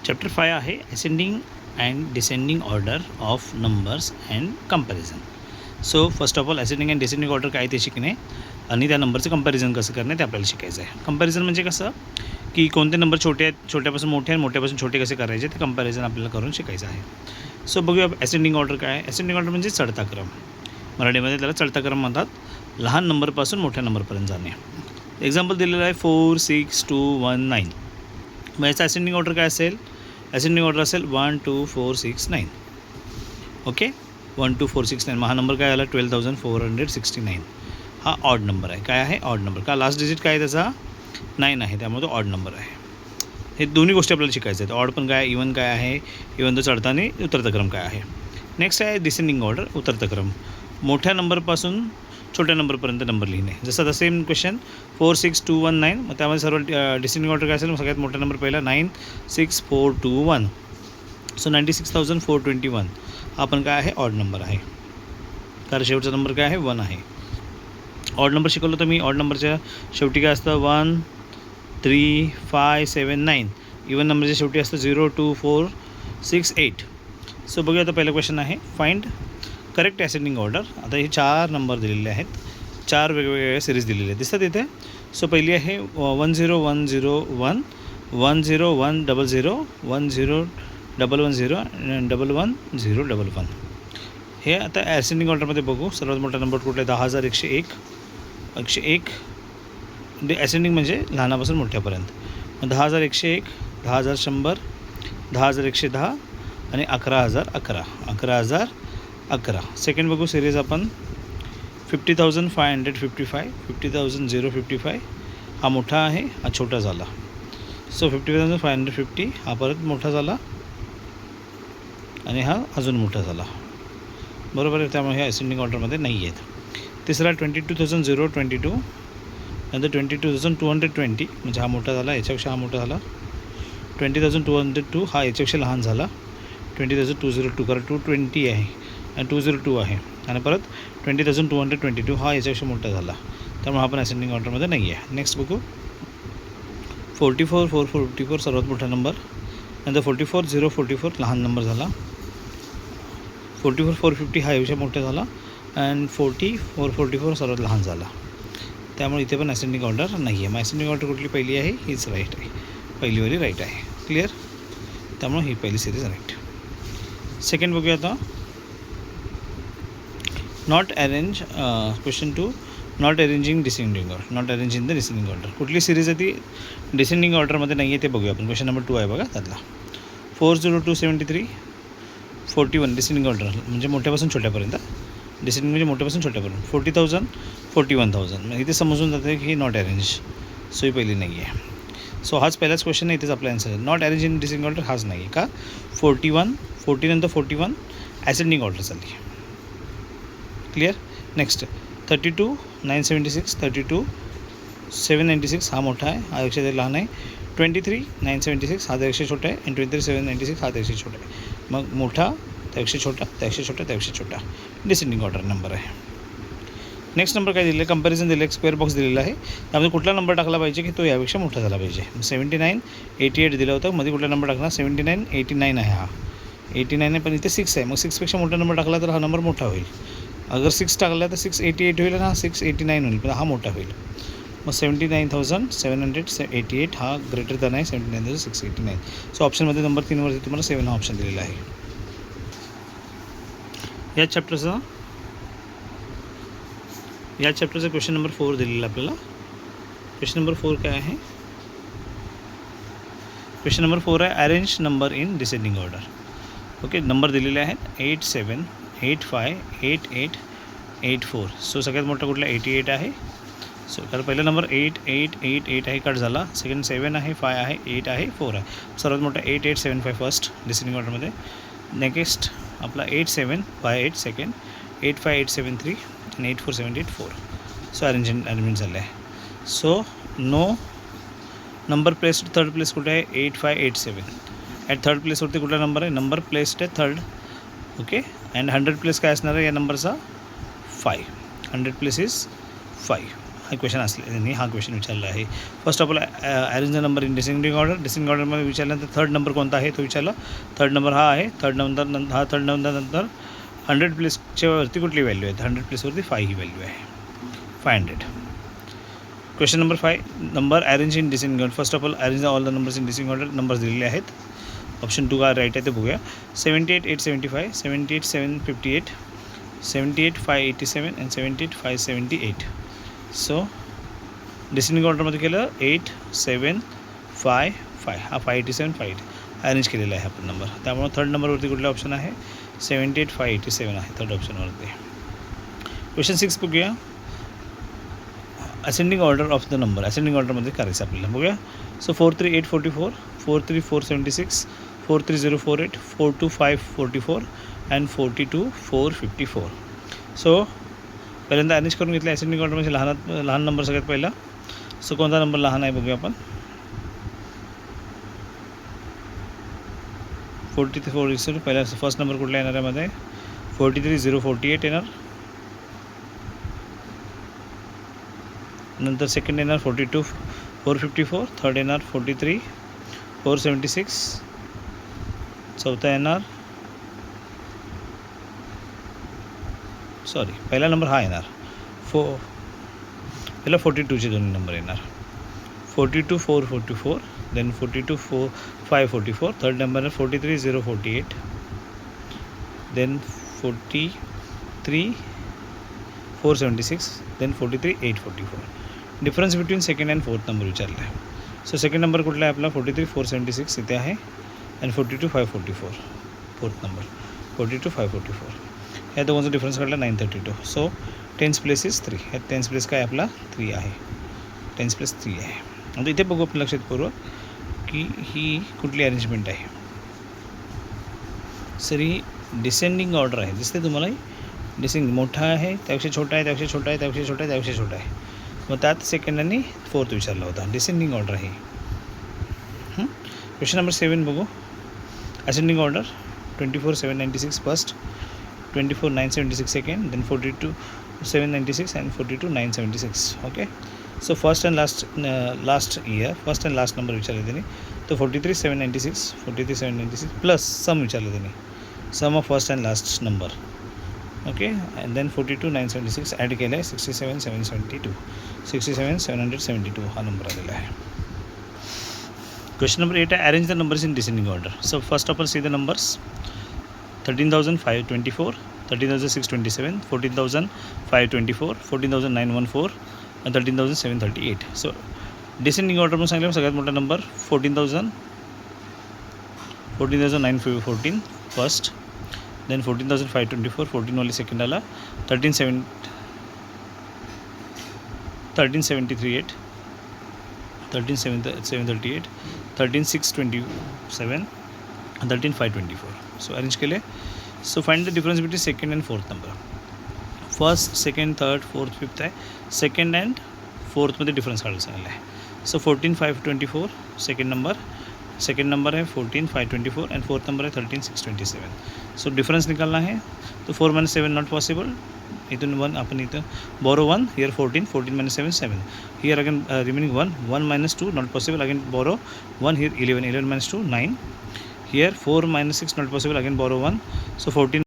Chapter 5 आहे ascending and descending order of numbers and comparison. So first of all ascending and descending order काय ते शिकणे आणि त्या नंबरचं कंपॅरिझन कसं करणे ते आपल्याला शिकायचं आहे. कंपॅरिझन म्हणजे कसं की कोणते नंबर छोटे आहेत, छोट्यापासून मोठे आणि मोठ्यापासून छोटे कसे करायचे ते कंपॅरिझन आपल्याला करून शिकायचं आहे. सो बघूया असेंडिंग ऑर्डर काय आहे. असेंडिंग ऑर्डर म्हणजे चढता क्रम, मराठीमध्ये त्याला चढता क्रम म्हणतात. लहान नंबरपासून मोठ्या नंबरपर्यंत जाणे. एक्झाम्पल दिलेलं आहे 4, 6, 2, 1, 9. मग याचा असेंडिंग ऑर्डर काय असेल? असेंडिंग ऑर्डर असेल 1, 2, 4, 6, 9. ओके, 1, 2, 4, 6, 9. मग हा नंबर काय आला? 12,469. हा ऑड नंबर आहे. काय आहे? Odd number. का लास्ट डिजिट काय आहे त्याचा? 9 आहे, त्यामुळे तो ऑड नंबर आहे. हे दोन्ही गोष्टी आपल्याला शिकायच्या आहेत. ऑड पण काय, इवन काय आहे, इवन तो चढता आणि उतरता क्रम काय आहे. नेक्स्ट आहे डिसेंडिंग ऑर्डर, उतरता क्रम. मोठ्या नंबरपासून छोट्या नंबरपर्यंत नंबर लिहिणे. जसं द सेम क्वेश्चन 4, 6, 2, 1, 9. मग त्यामध्ये सर्व डिसेंडिंग ऑर्डर काय असेल? सगळ्यात मोठा नंबर पहिला 9, 6, 4, 2, 1. सो 96,421 हा पण काय आहे? ऑड नंबर आहे, कारण शेवटचा नंबर काय आहे? 1 आहे. ऑड नंबर शिकवलं तर मी ऑड नंबरच्या शेवटी काय असतं? 1, 3, 5, 7, 9. इवन नंबरच्या शेवटी असतं 0, 2, 4, 6, 8. सो बघूया आता पहिला क्वेश्चन आहे फाइंड करेक्ट असेंडिंग ऑर्डर. आता हे 4 नंबर दिलेले आहेत, 4 वेगवेगळ्या सिरीज दिलेले आहेत, दिसतात इथे. सो पहिली आहे 10101, 10100, 10110 आणि 11011. हे आता असेंडिंग ऑर्डरमध्ये बघू. सर्वात मोठा नंबर कुठला आहे? 10,101. 101 असेंडिंग म्हणजे लहानापासून मोठ्यापर्यंत. मग 10,101, 10,100, 10,110 आणि 11,011. 11,011. सेकंड बघू सिरीज आपण 50,555, 50,055. हा मोठा आहे, हा छोटा झाला. सो 50,550 हा परत मोठा झाला आणि हा अजून मोठा झाला. बरोबर आहे, त्यामुळे हे असेंडिंग ऑर्डरमध्ये नाही आहेत. तिसरा 22,022. नंतर 22,220 म्हणजे हा मोठा झाला, याच्यापेक्षा हा मोठा झाला. 20,202 हा याच्यापेक्षा लहान झाला. 20,202 कारण 220 आहे आणि 202 आहे. आणि परत 20,222 हा याच्यापेक्षा मोठा झाला, त्यामुळे हा पण असेंडिंग ऑर्डरमध्ये नाही आहे. नेक्स्ट बघू 44,444 सर्वात मोठा नंबर. नंतर 44,044 लहान नंबर झाला. 44,450 हा यापेक्षा मोठा झाला आणि 44,444 सर्वात लहान झाला. त्यामुळे इथे पण असेंडिंग ऑर्डर नाही आहे. मग असेंडिंग ऑर्डर कुठली पहिली आहे? हीच राईट आहे, पहिलीवाली राईट आहे. क्लिअर? त्यामुळे ही पहिली सिरीज राईट. सेकंड बघूया आता not arrange. Question 2 not arranging descending order. Not arrange in the descending order. कुठली सिरीज आहे ती डिसेंडिंग ऑर्डरमध्ये नाही आहे ते बघूया आपण. क्वेश्चन नंबर 2 आहे बघा त्यातला. 40273 41 डिसेंडिंग ऑर्डर म्हणजे मोठ्यापासून छोट्यापर्यंत. डिसेंडिंग म्हणजे मोठ्यापासून छोट्यापर्यंत. 40,000 41,000 म्हणजे इथे समजून जाते की ही नॉट अरेंज. सो ही पहिली नाही आहे. सो हाच पहिलाच क्वेश्चन आहे, इथेच आपला आन्सर आहे. Not arrange in descending order हाच नाही आहे. का? 40 नंतर 41 असेंडिंग ऑर्डर चालली. क्लिअर? नेक्स्ट 32,976, 32,796 हा मोठा आहे, हा त्यापेक्षा लहान आहे. 23,976 हा त्यापेक्षा छोटा आहे आणि 23,796 हा त्यापेक्षा छोटा आहे. मग मोठा, त्यापेक्षा छोटा, त्यापेक्षा छोटा, त्यापेक्षा छोटा डिसेंडिंग ऑर्डर नंबर आहे. नेक्स्ट नंबर काय दिलं आहे? कंपॅरिझन दिलं आहे, स्क्वेअर बॉक्स दिलेला आहे. त्यामध्ये कुठला नंबर टाकला पाहिजे की तो यापेक्षा मोठा झाला पाहिजे. 79,88 दिला होता, मध्ये कुठला नंबर टाकला? 79,89 आहे. हा 89 आहे पण इथे 6 आहे. मग 6पेक्षा मोठा नंबर टाकला तर हा नंबर मोठा होईल. अगर 6 टाकला तर 688 होईल आणि हा 689 होईल, पण हा मोठा होईल. मग 79,788 हा ग्रेटर दॅन आहे 79,689. सो ऑप्शनमध्ये नंबर 3वरती तुम्हाला 7 हा ऑप्शन दिलेला आहे. या चॅप्टरचा क्वेश्चन नंबर 4 दिलेला आपल्याला. क्वेश्चन नंबर 4 काय आहे? क्वेश्चन नंबर 4 आहे arrange number in descending order. Okay, number दिलेले आहेत 8, 7, 8, 5, 8, 8, 8, 4. सो सगळ्यात मोठा कुठला? 88 आहे. सो कारण पहिला नंबर 8, 8, 8, 8 आहे, कट झाला. सेकंड 7 आहे, 5 आहे, 8 आहे, 4 आहे. सर्वात मोठा 8, 8, 7, 5 फर्स्ट डिसेंडिंग ऑर्डरमध्ये. नेक्स्ट आपला 8, 7, 5, 8 सेकंड, 8, 5, 8, 7, 3 आणि 8, 4, 7, 8, 4. सो अरेंजमेंट झालं आहे. So no number placed third place कुठे आहे? 8, 5, 8, 7. ॲट थर्ड प्लेसवरती कुठला नंबर आहे? नंबर प्लेस्ड आहे थर्ड. ओके, अँड 100 प्लेस काय असणार आहे या नंबरचा? 5. 100 प्लेस इज 5. हा क्वेश्चन असल्याने हा क्वेश्चन विचारला आहे. First of all arrange the number in descending order. Descending ऑर्डरमध्ये विचारल्यानंतर थर्ड नंबर कोणता आहे तो विचारला. थर्ड नंबर हा आहे. थर्ड नंतर नंतर 100 प्लेसच्या वरती कुठली व्हॅल्यू आहे. 100 प्लेसवरती 5 ही व्हॅल्यू आहे. 500. Question number 5 number arrange in descending order. First of all arrange all the numbers in descending order. Numbers दिलेले आहेत. ऑप्शन 2 का राईट आहे ते बघूया. 78 875, 78 758, 78 587 and 78 578. सो डिसेंडिंग ऑर्डरमध्ये केलं 8 7 5 5 हा 587 580 अरेंज केलेला आहे आपण नंबर. त्यामुळे थर्ड नंबरवरती कुठला ऑप्शन आहे. 78 587 आहे थर्ड ऑप्शनवरती. क्वेश्चन 6 बघूया. Ascending order of the number. Ascending ऑर्डरमध्ये करायचं आपल्याला बघूया. So 43844, 43476, 43048, 42544 and 42454. सो पहिल्यांदा अरेंज करून घेतलं असेंडिंग ऑर्डरमध्ये लहान नंबर सगळ्यात पहिला. सो कोणता नंबर लहान आहे बघूया आपण. 43 पहिला फर्स्ट नंबर कुठला येणार आहे मध्ये. 43048 येणार. नंतर सेकंड येणार 42 454, थर्ड येणार 43 476, चौथा येणार पहिला नंबर हा येणार. पहिला 42चे दोन्ही नंबर येणार. 42 444, then 42 544, third number 43 048, then 43 476, then 43 844. Difference between second and fourth number विचारला आहे. सो सेकंड नंबर कुठला आहे आपला 43 476 इथे आहे अँड 42 544 फोर्थ नंबर 42 544. या दोघांचा डिफरन्स काढला 932. So 10th place is 3. ह्या 10th प्लेस काय आपला 3 आहे. 10th प्लेस 3 आहे. आता इथे बघू आपण लक्षात करू की ही कुठली अरेंजमेंट आहे. सर ही डिसेंडिंग ऑर्डर आहे. दिसते तुम्हाला. डिसेंडिंग मोठा आहे त्यापेक्षा छोटा आहे त्यापेक्षा छोटा आहे त्यापेक्षा छोटा आहे त्यापेक्षा छोटा आहे. मग त्यात सेकंड आणि फोर्थ विचारला होता. डिसेंडिंग ऑर्डर आहे. क्वेश्चन नंबर 7 बघू. Ascending order 24 796 first, 24 976 second, then 42 796 and 42 976. Okay. So first and last year first and last number विचारले त्यांनी. तो 43 796 43 796 प्लस सम विचारलं त्यांनी. Sum of first and last number. Okay. And then 42 976 add केलं आहे. 67 772 67 772 हा नंबर आलेला आहे. क्वेश्चन नंबर 8 आहे arrange the numbers in descending order. So first of all see the numbers. 13,524, 13,627, 14,524, 14,914 आणि 13,738. सो डिसेंडिंग ऑर्डरमध्ये सांगितलं सगळ्यात मोठा नंबर 14,914 फर्स्ट, देन 14,524 14 वाले सेकंड आला. 13,738, 13,738, 13,627 and 13,524. सो अरेंज केले. So find the difference between second and fourth number. First second third fourth fifth आहे. Second and फोर्थमध्ये difference काढायला सांगितलं आहे. सो 14,524 सेकंड नंबर है 14,524 एंड फोर्थ नंबर है 13,627. सो डिफरन्स निकालना है. तो 4 - 7 नॉट पॉसिबल. इथून 1 आपण इथं borrow 1 here 14 14 - 7 7 here again remaining 1 1 - 2 not possible again borrow 1 here 11 11 - 2 9 here 4 - 6 not possible again borrow 1. So 14